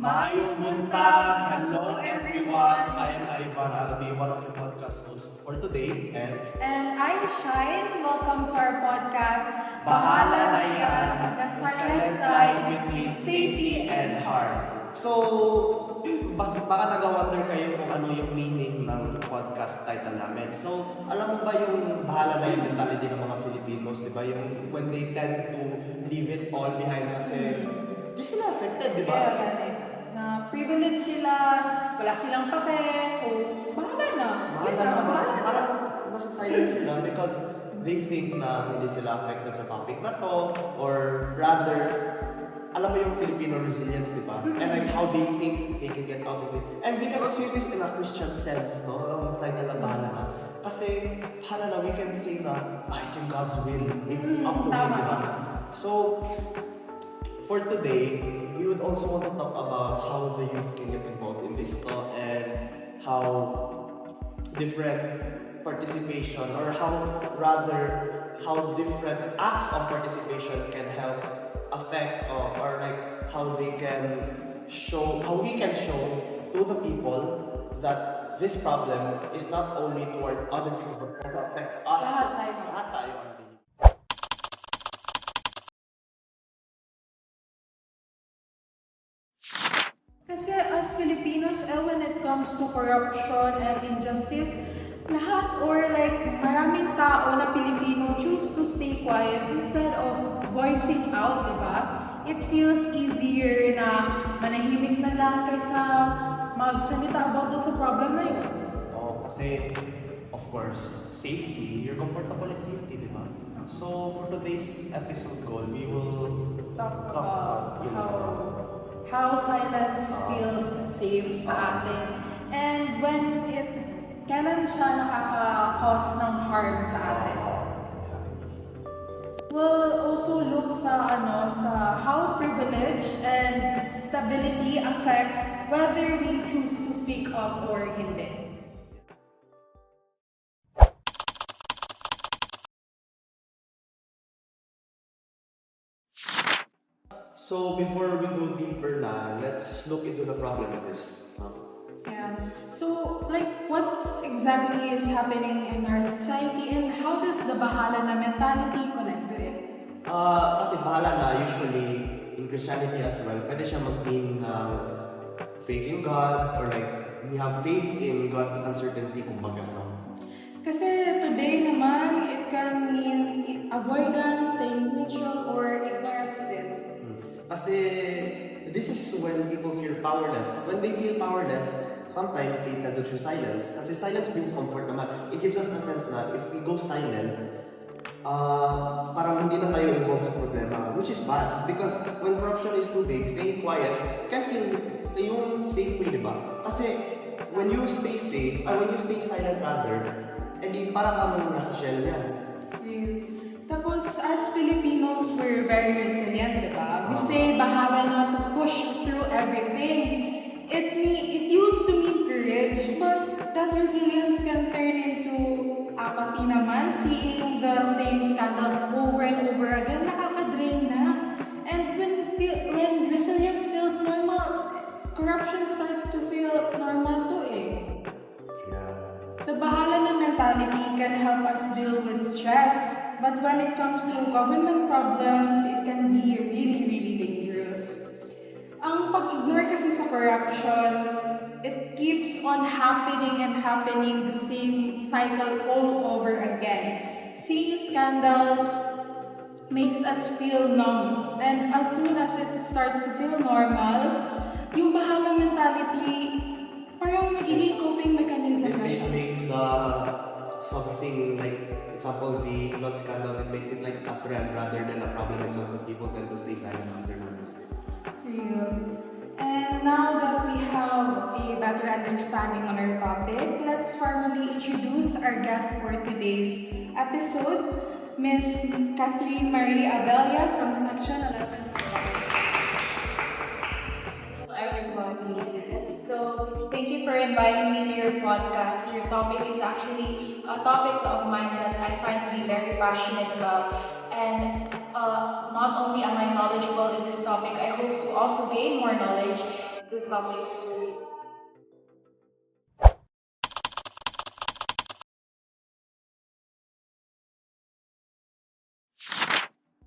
Mayong buntag! Hello everyone! I am Ivan. I'll be one of your podcast hosts for today. And I'm Shine. Welcome to our podcast, Bahala na yan, the silent line between safety and harm. So, baka nag-wonder kayo kung ano yung meaning ng podcast title namin. So, alam mo ba yung bahala na yung mentality ng mga Filipinos, di ba? Yung when they tend to leave it all behind kasi di sila affected, di ba? Kaya ganit. Na privilege sila, wala silang pake, so bahala na. Parang nasa silent sila because they think na hindi sila affected sa topic na to, or rather, alam mo yung Filipino resilience, di ba? And like how they think they can get out of it. And we can also use this in a Christian sense, no? Tayo na bahala na. Kasi, bahala na, we can say na, it's in God's will. It's up to Him, di ba? So, for today, we would also want to talk about how the youth can get involved in this law and how different participation, or how different acts of participation can help affect or like how we can show to the people that this problem is not only toward other people but also affects us. Lahat tayo already. Kasi as Filipinos, when it comes to corruption and injustice, lahat or like maraming tao na Pilipino choose to stay quiet instead of voicing out, di ba? It feels easier na manahimik na lang kaysa magsalita about dun sa problem na yun. Kasi, of course, safety, you're comfortable in safety, di ba? So, for today's episode goal, we will Talk about how silence feels safe sa atin and when kailan siya nakaka-cause ng harm sa atin. We'll also look sa how privilege and stability affect whether we choose to speak up or hindi. So, before we go deeper na, let's look into the problem first. Yeah. So, like, what exactly is happening in our society and how does the bahala na mentality connect to it? Kasi bahala na, usually, in Christianity as well, pwede siya mag-mean ng faith in God, or like, we have faith in God's uncertainty, kumbaga, no? Kasi today naman, it can mean avoidance, staying neutral, or ignorance din. Kasi this is when people feel powerless. When they feel powerless, sometimes they tend to choose silence. Kasi silence brings comfort naman. It gives us the sense na if we go silent, parang hindi na tayo involved sa problema, which is bad. Because when corruption is too big, staying quiet can feel yung safe way, di ba? Kasi when you stay safe, when you stay silent rather, edi parang kang nasa shell niya. Tapos, as Filipinos, we're very resilient, di ba? We say, bahala na to push through everything. It used to mean courage, but that resilience can turn into apathy naman. Seeing the same scandals over and over again, nakaka-drain na. And when resilience feels normal, corruption starts to feel normal too eh. The bahala na mentality can help us deal with stress. But when it comes to government problems, it can be really, really dangerous. Ang pag-ignore kasi sa corruption, it keeps on happening and happening the same cycle all over again. Seeing scandals makes us feel numb. And as soon as it starts to feel normal, yung bahala mentality, parang magiging coping mechanism na siya. It makes the something like, example, the flood scandals, it makes it like a trend rather than a problem itself because people tend to stay silent after that. And now that we have a better understanding on our topic, let's formally introduce our guest for today's episode, Miss Kathleen Marie Abelia from Section 11. Everybody. So, thank you for inviting me to your podcast. Your topic is actually a topic of mine that I find to be very passionate about. And not only am I knowledgeable in this topic, I hope to also gain more knowledge this topic is really.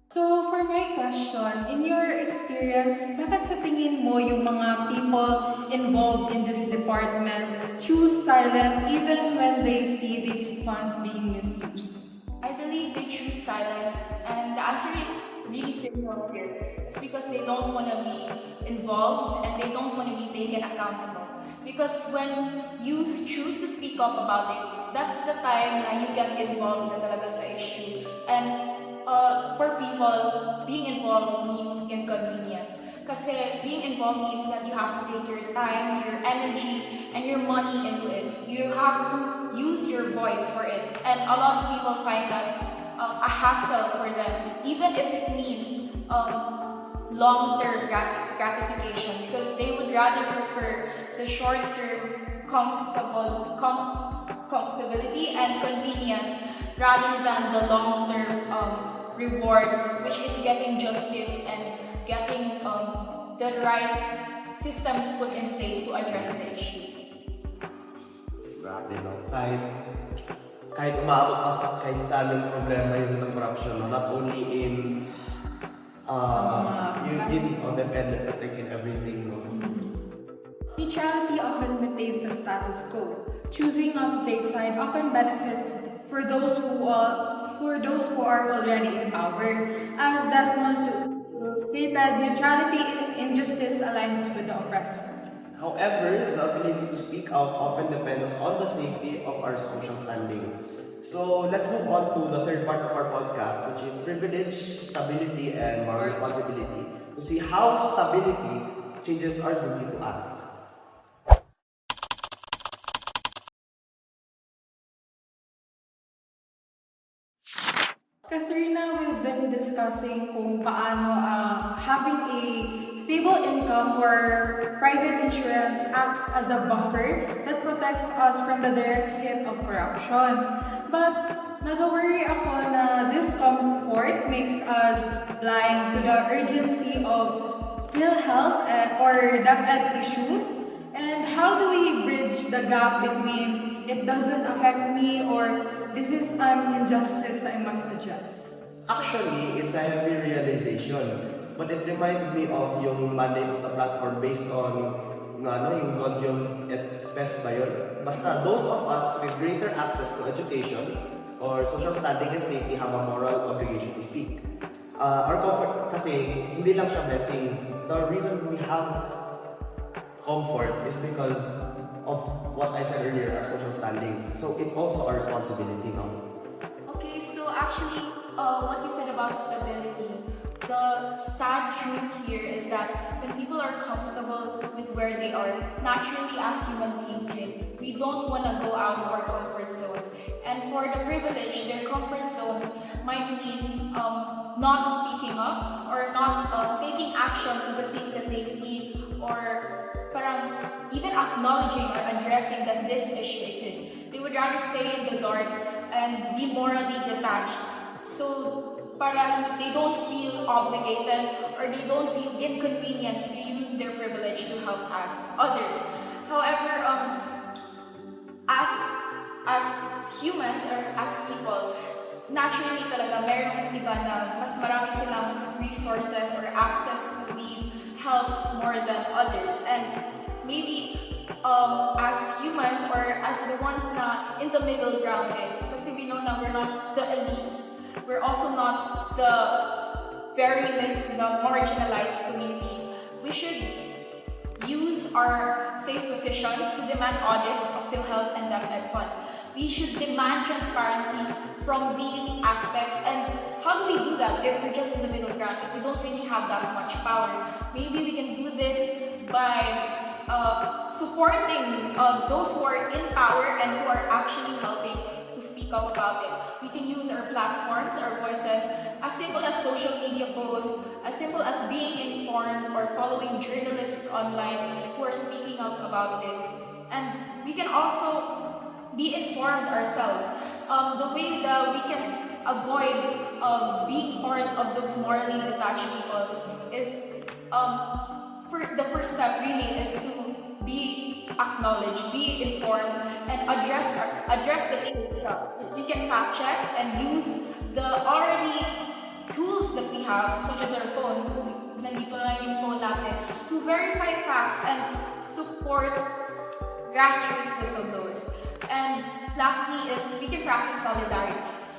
So, for my question, in your experience, bakit sa tingin mo yung mga people involved in this department choose silent even when they see these funds being misused? I believe they choose silence, and the answer is really simple here. It's because they don't want to be involved and they don't want to be taken accountable. Because when you choose to speak up about it, that's the time na you get involved na talaga sa issue. And for people, being involved means inconvenience. Kasi being involved means that you have to take your time, your energy, and your money into it. You have to use your voice for it. And a lot of people find that a hassle for them, even if it means long-term gratification, because they would rather prefer the short-term comfortability and convenience rather than the long-term reward, which is getting justice and getting the right systems put in place to address the issue. Grabe, no? Kahit umaabot pa sa kahit sa aming problema yung ng corruption, no? Not only in on the pen, but like in everything, no? Neutrality often maintains the status quo. Choosing not to take side often benefits for those who are already in power. As Desmond Tutu stated, neutrality in injustice aligns with the oppressor. However, the ability to speak out often depends on the safety of our social standing. So let's move on to the third part of our podcast, which is privilege, stability, and moral responsibility, to see how stability changes our duty to act. Katharina, we've been discussing kung paano having a stable income or private insurance acts as a buffer that protects us from the direct hit of corruption. But nag-worry ako na this comfort makes us blind to the urgency of PhilHealth or DepEd issues. And how do we bridge the gap between it doesn't affect me or this is an injustice I must address? Actually, it's a heavy realization, but it reminds me of yung mandate of the platform based on yung God yung spes ba yun? Basta those of us with greater access to education or social standing and safety have a moral obligation to speak. Our comfort kasi hindi lang siya blessing. The reason we have comfort is because of what I said earlier, our social standing. So it's also our responsibility now. Okay, so actually, what you said about stability, the sad truth here is that when people are comfortable with where they are, naturally as human beings, we don't want to go out of our comfort zones. And for the privileged, their comfort zones might mean not speaking up or not taking action to the things that they see, or parang even acknowledging or addressing that this issue exists. They would rather stay in the dark and be morally detached, so para they don't feel obligated or they don't feel inconvenienced to use their privilege to help others. However, as humans or as people, naturally talaga merong iba na mas marami silang resources or access to these help more than others. And maybe as humans or as the ones na in the middle ground, kasi we know na we're not the elites, we're also not the marginalized community. We should use our safe positions to demand audits of PhilHealth and DepEd funds. We should demand transparency from these aspects. And how do we do that if we're just in the middle ground, if we don't really have that much power? Maybe we can do this by supporting those who are in power and who are actually helping to speak up about it. We can use our platforms, our voices, as simple as social media posts, as simple as being informed or following journalists online who are speaking up about this. And we can also be informed ourselves. The way that we can avoid being part of those morally detached people is the first step really is to be acknowledged, be informed, and address the issue itself. We can fact check and use the already tools that we have, such as our phones, nandito na yung phone natin, to verify facts and support grassroots whistleblowers. And lastly is we can practice solidarity.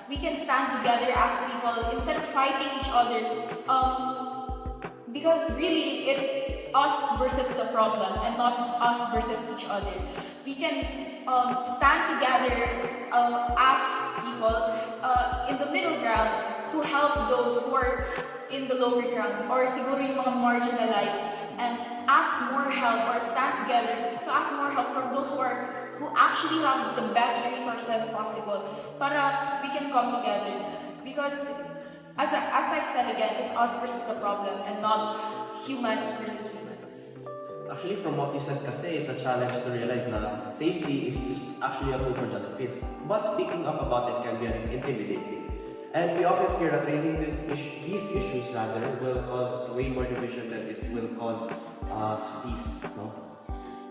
We can stand together as people instead of fighting each other. Because really, it's us versus the problem and not us versus each other. We can stand together as people in the middle ground to help those who are in the lower ground or siguro yung mga marginalized and ask more help or stand together to ask more help from those who actually have the best resources possible para we can come together. Because as I've said again, it's us versus the problem and not humans versus humans. Actually, from what you said kasi, it's a challenge to realize na safety is actually a tool for justice. But speaking up about it can be intimidating. And we often fear that raising these issues will cause way more division than it will cause peace, no?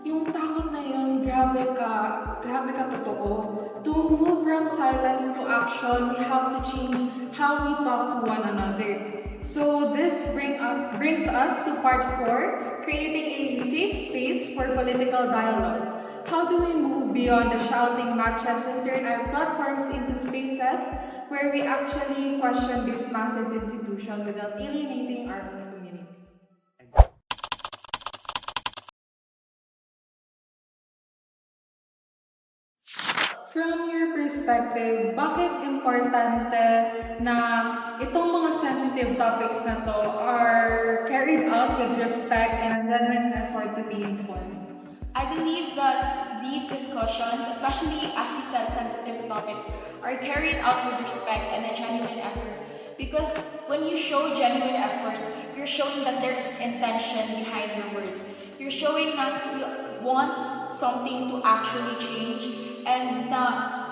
Yung takot na yun, grabe ka totoo. To move from silence to action, we have to change how we talk to one another. So this brings us to part 4, creating a safe space for political dialogue. How do we move beyond the shouting matches and turn our platforms into spaces where we actually question this massive institution without alienating our own community? From your perspective, bakit importante na itong mga sensitive topics na to are carried out with respect and a genuine effort to be informed? I believe that these discussions, especially as we said, sensitive topics, are carried out with respect and a genuine effort. Because when you show genuine effort, you're showing that there is intention behind your words. You're showing that you want something to actually change, and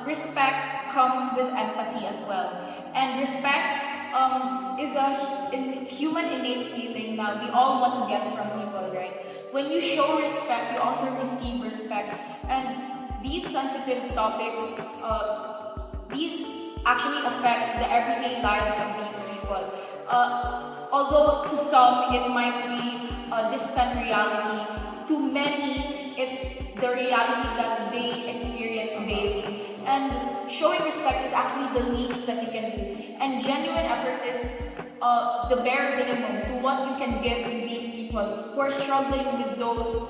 respect comes with empathy as well. And respect is a human innate feeling that we all want to get from people, right? When you show respect, you also receive respect. And these sensitive topics, these actually affect the everyday lives of these people. Although to some it might be a distant reality, to many it's the reality that they experience daily. And showing respect is actually the least that you can do. And genuine effort is the bare minimum to what you can give to these people who are struggling with those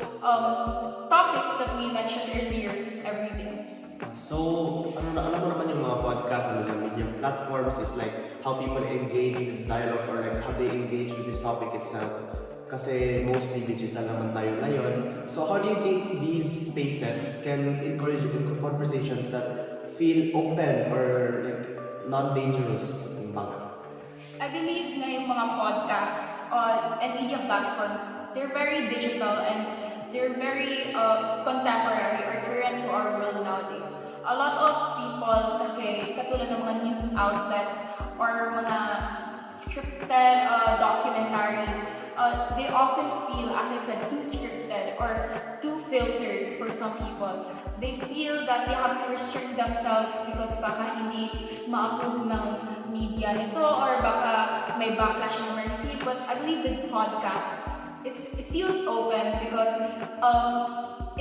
topics that we mentioned earlier every day. So, alam mo naman yung mga podcast and mga media platforms is like how people engage with dialogue or like how they engage with this topic itself. Kasi mostly digital naman tayo ngayon. So how do you think these spaces can encourage conversations that feel open or like non-dangerous? I believe na yung mga podcasts and media platforms, they're very digital and they're very contemporary or current to our world nowadays. A lot of people kasi katulad ng mga news outlets or mga scripted documentaries, they often feel, as I said, too scripted or too filtered for some people. They feel that they have to restrict themselves because baka hindi ma-approve ng media nito or baka may backlash na ma-receive. But I believe with podcasts, it feels open because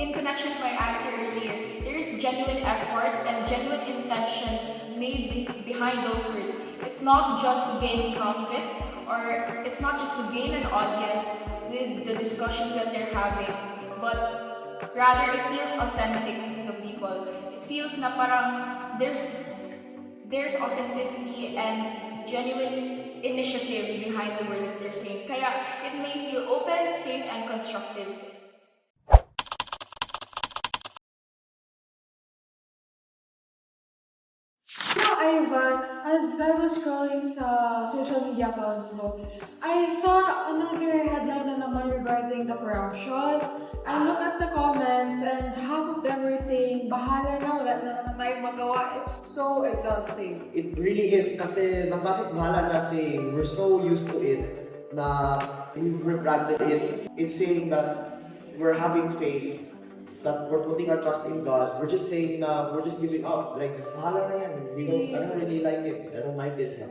in connection to my answer earlier, there is genuine effort and genuine intention made behind those words. It's not just to gain profit or it's not just to gain an audience with the discussions that they're having, but rather it feels authentic to the people. It feels na parang there's authenticity and genuine initiative behind the words that they're saying. Kaya it may feel open, safe, and constructive. Ivan, as I was scrolling sa social media accounts mo, I saw another headline na naman regarding the corruption. I look at the comments and half of them were saying, bahala na, wala na naman tayong magawa. It's so exhausting. It really is kasi nabasik bahala na saying we're so used to it na we've rebranded it. It's saying that we're having faith, that we're putting our trust in God. We're just saying na we're just giving up. Like, mahala na yan. I don't really like it. I don't mind it.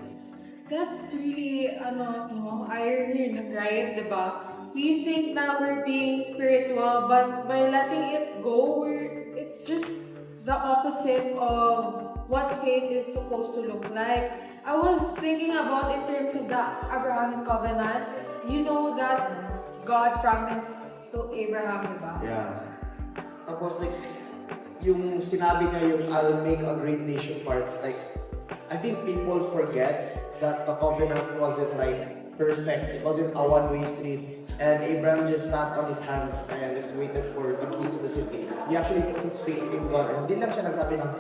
That's really, irony, right, diba? We think that we're being spiritual, but by letting it go, it's just the opposite of what faith is supposed to look like. I was thinking about in terms of the Abrahamic covenant. You know that God promised to Abraham, diba? Yeah. Tapos like, yung sinabi niya yung I'll make a great nation parts, like, I think people forget that the covenant wasn't like perfect. It wasn't a one-way street. And Abraham just sat on his hands and just waited for the keys to the city. He actually put his faith in God. And hindi lang siya nagsabi ng,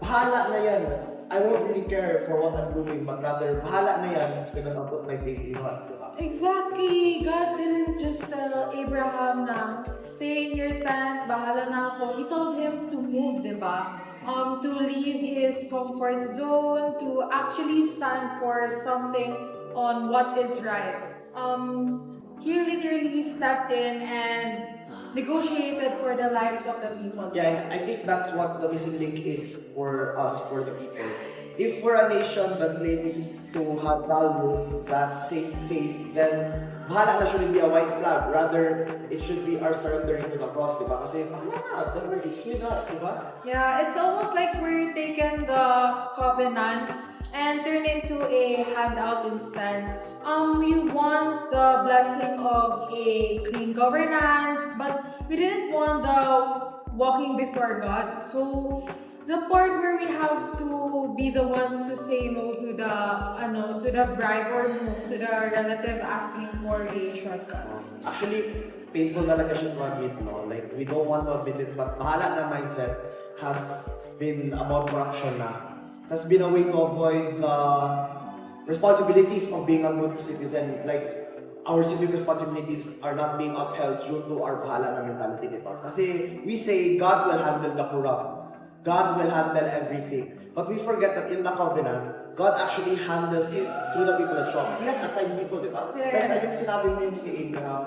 bahala na yan. I won't really care for what I'm doing, but rather, bahala na yan because I'll put my faith in God. Exactly. God didn't just tell Abraham na stay in your tent, bahala na ako. He told him to move, diba? To leave his comfort zone, to actually stand for something on what is right. He literally stepped in and negotiated for the lives of the people. Yeah, and I think that's what the missing link is for us, for the people. If we're a nation that claims to have value, that same faith, then bahala na shouldn't be a white flag. Rather, it should be our surrendering to the cross, diba? Kasi, bahala, the Lord is with us, diba? Yeah, it's almost like we're taking the covenant and turn it into a handout instead. We want the blessing of a clean governance, but we didn't want the walking before God. So the part where we have to be the ones to say no to the bribe or no to the relative asking for a shortcut. Actually, painful talaga siya to admit, no? Like, we don't want to admit it, but bahala na mindset has been about corruption na. Has been a way to avoid the responsibilities of being a good citizen. Like, our civic responsibilities are not being upheld due to our bahala na mentality, diba? Kasi we say God will handle the corrupt. God will handle everything. But we forget that in the covenant, God actually handles it through the people that show up. He has assigned people, diba? Yeah. Kaya yung sinabi mo yung si Abraham,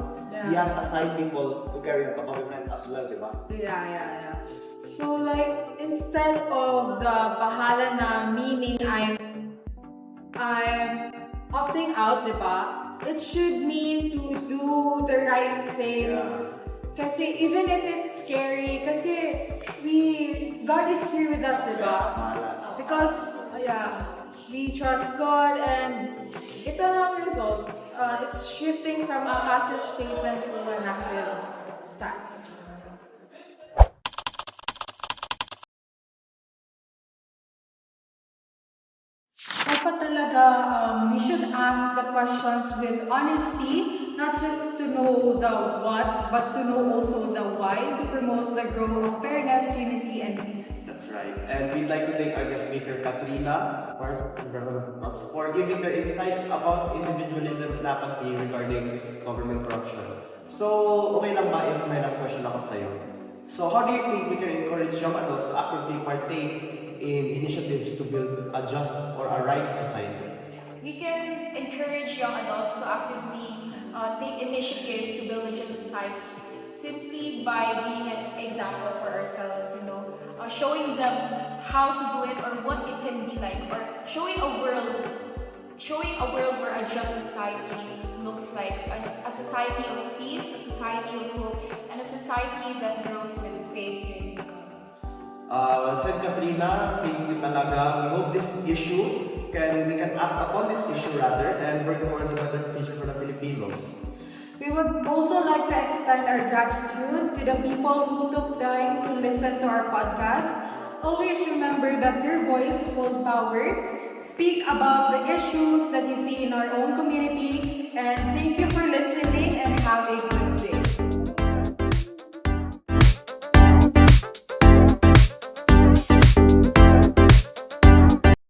He has assigned people to carry out the covenant as well, diba? Yeah. So like instead of the bahala na meaning I'm opting out, diba? It should mean to do the right thing. Yeah. Kasi even if it's scary, kasi God is here with us, diba? Because we trust God and ito ang results. It's shifting from a passive statement to an active stance. Dapat talaga, we should ask the questions with honesty, not just to know the what, but to know also the why, to promote the growth of fairness, unity, and peace. That's right. And we'd like to thank our guest speaker, Katrina, of course, for giving her insights about individualism and apathy regarding government corruption. So, okay lang ba if may last question ako sa'yo? So, how do you think we can encourage young adults to actively partake in initiatives to build a just or a right society? We can encourage young adults to actively take initiative to build a just society simply by being an example for ourselves, showing them how to do it or what it can be like, or showing a world where a just society looks like, a society of peace, a society of hope, and a society that grows with faith in God. Well said, Katrina. Thank you talaga. We hope this issue we can act upon this issue rather and work towards a better future for the Filipinos. We would also like to extend our gratitude to the people who took time to listen to our podcast. Always remember that your voice holds power. Speak about the issues that you see in our own community. And thank you for listening and have a good